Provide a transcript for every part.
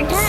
18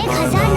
1000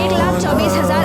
1,24,000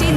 3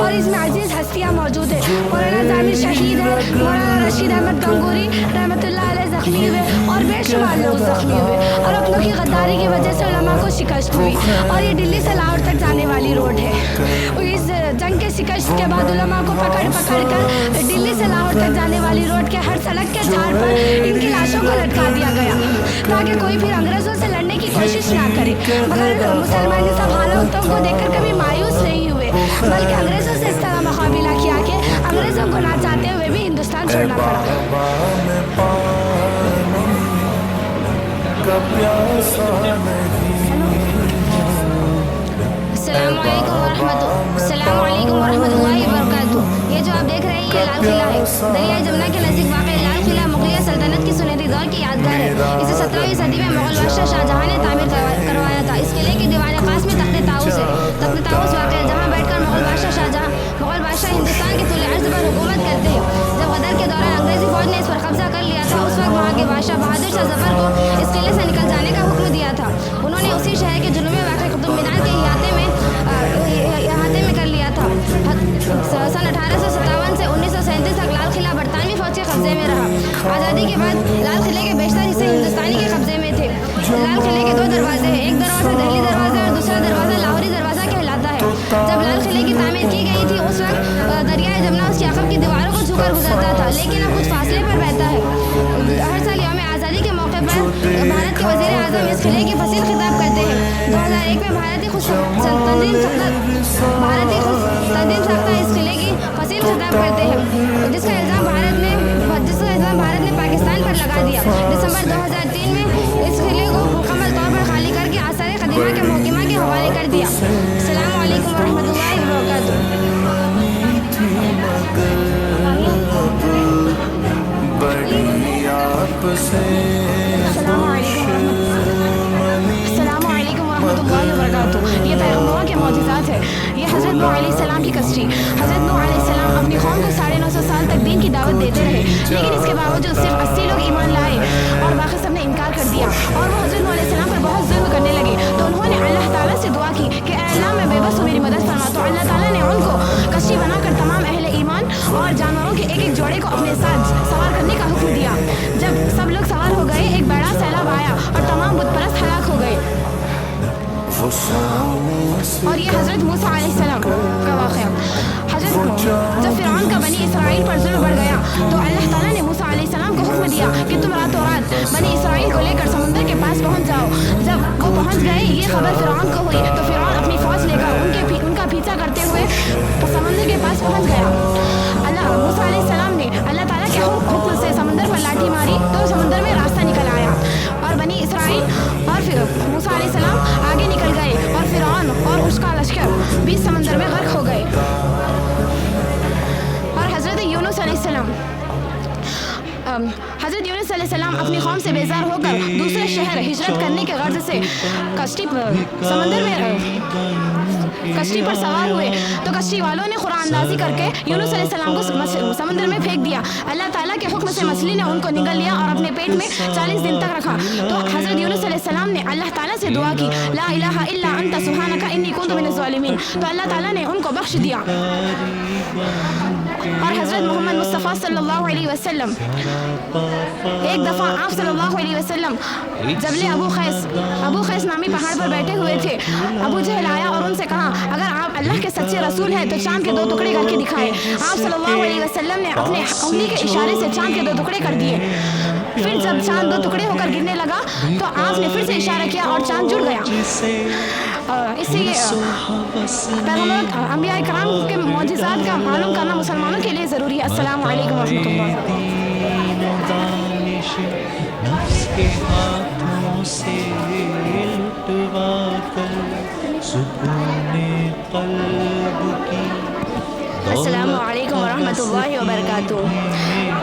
اور اس میں عزیز ہستیاں موجود ہیں. مولانا ضامر شہید ہے, مولانا رشید احمد گنگوری رحمۃ اللہ علیہ زخمی ہوئے, اور بے شمار لوگ زخمی ہوئے, اور اپنوں کی غداری کی وجہ سے علماء کو شکست ہوئی. اور یہ دلی سے لاہور تک جانے والی روڈ ہے. اس جنگ کے شکست کے بعد علماء کو پکڑ کر دلی سے لاہور تک جانے والی روڈ کے ہر سڑک کے جھاڑ پر ان کی لاشوں کو لٹکا دیا گیا تاکہ کوئی پھر انگریزوں سے لڑنے کی کوشش نہ کرے. مگر مسلمان سب حالاتوں کو دیکھ کر کبھی مایوس نہیں ہوئے, بلکہ انگریزوں سے اس طرح مقابلہ کیا کہ انگریزوں کو نہ چاہتے ہوئے بھی ہندوستان چھوڑنا پڑا. السلام علیکم ورحمۃ اللہ وبرکاتہ. یہ جو آپ دیکھ رہے ہیں یہ لال قلعہ ہے. دریائے جمنا کے نزدیک واقع لال قلعہ مغلیہ سلطنت کی سنہری دور کی یادگار ہے. اسے 17ویں صدی میں مغل بادشاہ شاہ جہاں نے تعمیر کروایا تھا. اس قلعے کی دیوان خاص میں تخت طاؤس ہے. تخت طاؤس واقع ہے جہاں بیٹھ کر مغل بادشاہ ہندوستان کے طول عرض پر حکومت کرتے ہیں. جب غدر کے دوران انگریزی فوج نے اس پر قبضہ کر لیا تھا, اس وقت وہاں کے بادشاہ بہادر شاہ ظفر کو اس قلعے سے نکل جانے کا حکم دیا تھا. انہوں نے اسی شہر کے جنوب میں واقع قطب مینار کے احاطے میں کر لیا تھا. سن 1857 سے 1937 تک لال قلعہ برطانوی فوج کے قبضے میں رہا. آزادی کے بعد لال قلعے کے بیشتر حصے ہندوستانی کے قبضے میں تھے. لال قلعے کے 2 دروازے ہیں. ایک دروازہ دہلی دروازہ اور دوسرا دروازہ لاہوری دروازہ کہلاتا ہے. جب لال قلعے کی تعمیر کی گئی تھی اس وقت دریائے جمنا اس کی عقب کی دیواروں کو چھو کر گزرتا تھا, لیکن اب کچھ فاصلے پر بہتا ہے. ہر سال یوم آزادی کے موقع پر بھارت کے وزیر اعظم اس قلعے کی فصیل خطاب کرتے ہیں. 2001 میں بھارتی تنظیم ساختہ اس قلعے کی فصیل خطاب کرتے ہیں, جس کا الزام بھارت نے پاکستان پر لگا دیا. دسمبر 2003 میں اس قلعے کو مکمل طور پر خالی کر کے آثار قدیمہ کے محکمہ کے حوالے کر دیا. السلام علیکم ورحمۃ اللہ وبرکاتہ. السلام علیکم ورحمۃ اللہ وبرکاتہ. یہ پیغمبروں کے معجزات ہے. یہ حضرت نوح علیہ السلام کی کشتی. حضرت نوح علیہ السلام اپنی قوم کو 950 سال تک دین کی دعوت دیتے رہے, لیکن اس کے باوجود صرف 80 لوگ ایمان لائے اور باقی سب نے انکار کر دیا, اور وہ حضرت نوح علیہ السلام پر بہت ظلم کرنے لگے. تو انہوں نے اللہ تعالیٰ سے دعا کی کہ اے اللہ میں بے بس ہوں, میری مدد فرما. تو اللہ تعالیٰ نے ان کو کشتی بنا کر تمام اہل ایمان اور جانوروں کے ایک جوڑے کو اپنے ساتھ سوار کرنے کا حکم دیا. جب سب لوگ سوار ہو گئے ایک بڑا سیلاب آیا اور تمام بت پرست ہلاک ہو گئے. اور یہ حضرت موسیٰ علیہ السلام کا واقعہ. جب فرعون کا بنی اسرائیل پر ظلم بڑھ گیا تو اللہ تعالیٰ نے موسیٰ علیہ السلام کو حکم دیا کہ تم راتوں رات بنی اسرائیل کو لے کر سمندر کے پاس پہنچ جاؤ. جب وہ پہنچ گئے یہ خبر فرعون کو ہوئی تو فرعون اپنی فوج لے کر ان کا پیچھا کرتے ہوئے سمندر کے پاس پہنچ گیا. موسیٰ علیہ السلام نے اللہ تعالیٰ کے حکم سے سمندر پر لاٹھی ماری تو سمندر میں راستہ نکل آیا, اور بنی اسرائیل اور پھر موسیٰ علیہ السلام آگے نکل گئے, اور فرعون اور اس کا لشکر بھی سمندر میں غرق ہو گئے. اور حضرت یونس علیہ السلام اپنی قوم سے بیزار ہو کر دوسرے شہر ہجرت کرنے کے غرض سے کشتی پر سوار ہوئے تو کشتی والوں نے قرآن اندازی کر کے یونس علیہ السلام کو سمندر میں پھینک دیا. اللہ تعالیٰ کے حکم سے مچھلی نے ان کو نگل لیا اور اپنے پیٹ میں 40 دن تک رکھا. تو حضرت یونس علیہ السلام نے اللہ تعالیٰ سے دعا کی, لا الہ الا انت سبحانک انی کنت من الظالمین. تو اللہ تعالیٰ نے ان کو بخش دیا. اور حضرت محمد مصطفیٰ صلی اللہ علیہ وسلم ایک دفعہ آپ صلی اللہ علیہ وسلم جبل ابو خیس نامی پہاڑ پر بیٹھے ہوئے تھے. ابو جہل آیا اور ان سے کہا اگر آپ اللہ کے سچے رسول ہیں تو چاند کے 2 ٹکڑے کر کے دکھائیں. آپ صلی اللہ علیہ وسلم نے اپنے انگلی کے اشارے سے چاند کے 2 ٹکڑے کر دیے. پھر جب چاند 2 ٹکڑے ہو کر گرنے لگا تو آپ نے پھر سے اشارہ کیا اور چاند جڑ گیا. اس لیے انبیاء کرام کے معجزات کا معلوم کرنا مسلمانوں کے لیے ضروری ہے. السلام علیکم ورحمۃ اللہ. السلام علیکم ورحمۃ اللہ وبرکاتہ.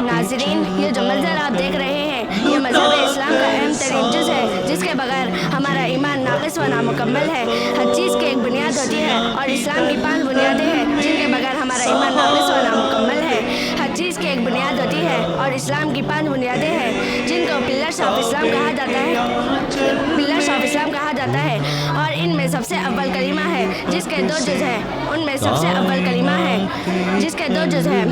ناظرین, یہ جو منظر آپ دیکھ رہے ہیں یہ مذہب اسلام کا اہم ترین جز ہے, جس کے بغیر ہمارا ایمان ناقص و نامکمل ہے. ہر چیز کی ایک بنیاد ہوتی ہے اور اسلام کی 5 بنیادیں ہیں جن کے بغیر ہمارا ایمان ناقص و نامکمل ہے. ہر چیز کی ایک بنیاد ہوتی ہے اور اسلام کی 5 بنیادیں ہیں جن کو پلرس آف اسلام کہا جاتا ہے. اور ان میں سب سے اول کلمہ ہے جس کے 2 جز ہیں، ان میں سب سے اول کلمہ ہے جس کے 2 جز ہیں۔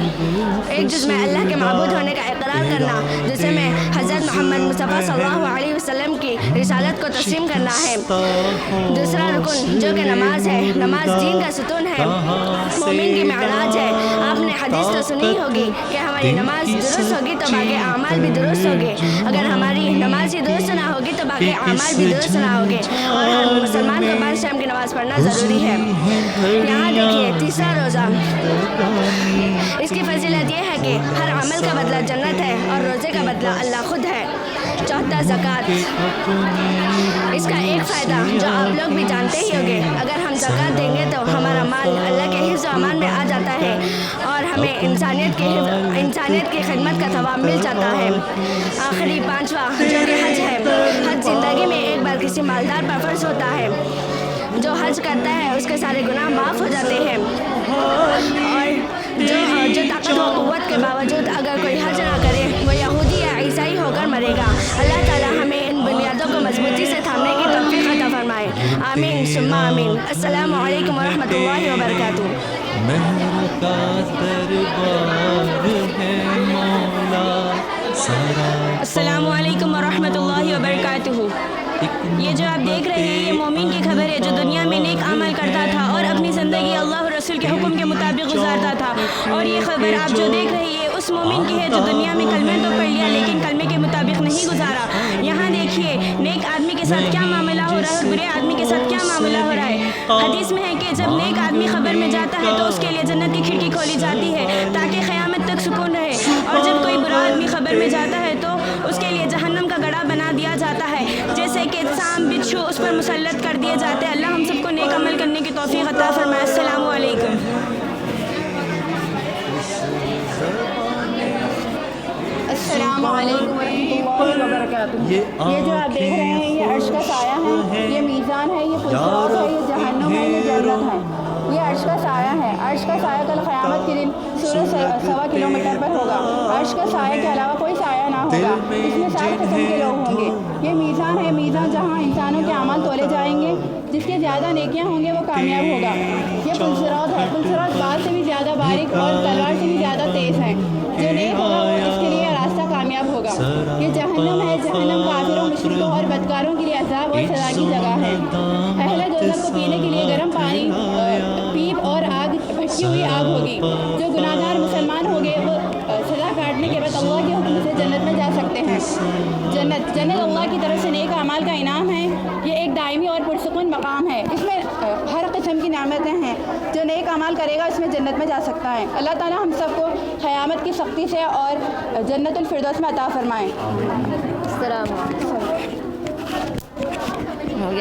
ایک جز میں اللہ کے معبود ہونے کا اقرار کرنا، جسے میں حضرت محمد مصطفیٰ صلی اللہ علیہ وسلم کی رسالت کو تسلیم کرنا ہے۔ دوسرا رکن جو کہ نماز ہے، نماز دین کا ستون ہے، مومن کی معراج ہے۔ آپ نے حدیث تو سنی ہوگی کہ ہماری نماز درست ہوگی تو باقی اعمال بھی درست ہوگے، اگر ہماری نماز ہی درست نہ ہوگی تو باقی اعمال بھی درست نہ ہوگے، اور ہر مسلمان کو 5 ٹائم کی نماز پڑھنا ضروری ہے۔ یہاں دیکھیے تیسرا روزہ، اس کی فضیلت یہ ہے کہ ہر عمل کا بدلہ جنت ہے اور روزے کا بدلہ اللہ خود ہے۔ چوتھا زکوٰۃ، اس کا ایک فائدہ جو آپ لوگ بھی جانتے ہی ہوگے، اگر ہم زکوٰۃ دیں گے تو ہمارا مال اللہ کے حفظ و امان میں آ جاتا ہے اور ہمیں انسانیت کی خدمت کا ثواب مل جاتا ہے۔ آخری 5واں جو کہ حج ہے، حج زندگی میں ایک بار کسی مالدار پر فرض ہوتا ہے، جو حج کرتا ہے اس کے سارے گناہ معاف ہو جاتے ہیں، اور جو طاقت و قوت کے باوجود اگر کوئی حج نہ کرے وہ یہودی یا عیسائی ہو کر مرے گا۔ اللہ تعالیٰ ہمیں ان بنیادوں کو مضبوطی سے تھامنے کی توفیق عطا فرمائے، آمین ثم آمین۔ السلام علیکم ورحمۃ اللہ وبرکاتہ۔ السلام علیکم ورحمۃ اللہ وبرکاتہ۔ یہ جو آپ دیکھ رہے ہیں یہ مومن کی خبر ہے جو دنیا میں نیک عمل کرتا تھا اور اپنی زندگی اللہ اور رسول کے حکم کے مطابق گزارتا تھا، اور یہ خبر آپ جو دیکھ رہے ہیں اس مومن کی ہے جو دنیا میں کلمہ تو پڑھ لیا لیکن کلمے کے مطابق نہیں گزارا۔ یہاں دیکھیے نیک آدمی کے ساتھ کیا معاملہ ہو رہا ہے اور برے آدمی کے ساتھ کیا معاملہ ہو رہا ہے۔ حدیث میں ہے کہ جب نیک آدمی خبر میں جاتا ہے تو اس کے لیے جنت کی کھڑکی کھولی جاتی ہے تاکہ قیامت تک سکون رہے، اور جب کوئی برا آدمی خبر میں جاتا ہے تو اس کے لیے جہنم کا گڑھا بنا دیا جاتا ہے، جیسے کہ سام بچھو اس پر مسلط کر دیے جاتے ہیں۔ اللہ ہم سب کو نیک عمل کرنے کی توفیق عطا فرمائے۔ السلام علیکم۔ السلام علیکم ورحمۃ اللہ وبرکاتہ۔ یہ جو آپ دیکھ رہے ہیں یہ عرش کا سایہ ہے، یہ میزان ہے، یہ پلسرات ہے، یہ جہنم ہے، یہ جنت ہے۔ یہ عرش کا سایہ ہے، عرش کا سایہ کل قیامت کے دن سورج سے 1.25 کلومیٹر پر ہوگا۔ عرش کا سایہ کے علاوہ کوئی سایہ نہ ہوگا، اس میں 7 قسم کے لوگ ہوں گے۔ یہ میزان ہے، میزان جہاں انسانوں کے اعمال تولے جائیں گے، جس کے زیادہ نیکیاں ہوں گے وہ کامیاب ہوگا۔ یہ پلسرات ہے، پلسرات بال سے بھی زیادہ باریک اور تلوار سے بھی زیادہ تیز ہے، جو نیک ہوگا وہ اس کے لیے راستہ کامیاب ہوگا۔ یہ جہنم ہے، جہنم کافروں، مشرکوں اور بدکاروں کے لیے عذاب اور سزا کی جگہ ہے۔ اہل دوزخ کو پینے کے لیے گرم پانی، پیپ اور آگ، بھٹکی ہوئی آگ ہوگی۔ جو گناہ گار مسلمان ہوں گے وہ سزا کاٹنے کے بعد اللہ کے حکم سے جنت میں جا سکتے ہیں۔ جنت اللہ کی طرف سے نیک اعمال کا انعام ہے، یہ ایک دائمی اور پرسکون مقام ہے، اس میں ہر قسم کی نعمتیں ہیں۔ جو نیک اعمال کرے گا اس میں جنت میں جا سکتا ہے۔ اللہ تعالیٰ ہم سب کو قیامت کی سختی سے اور جنت الفردوس میں عطا فرمائے۔ السلام علیکم۔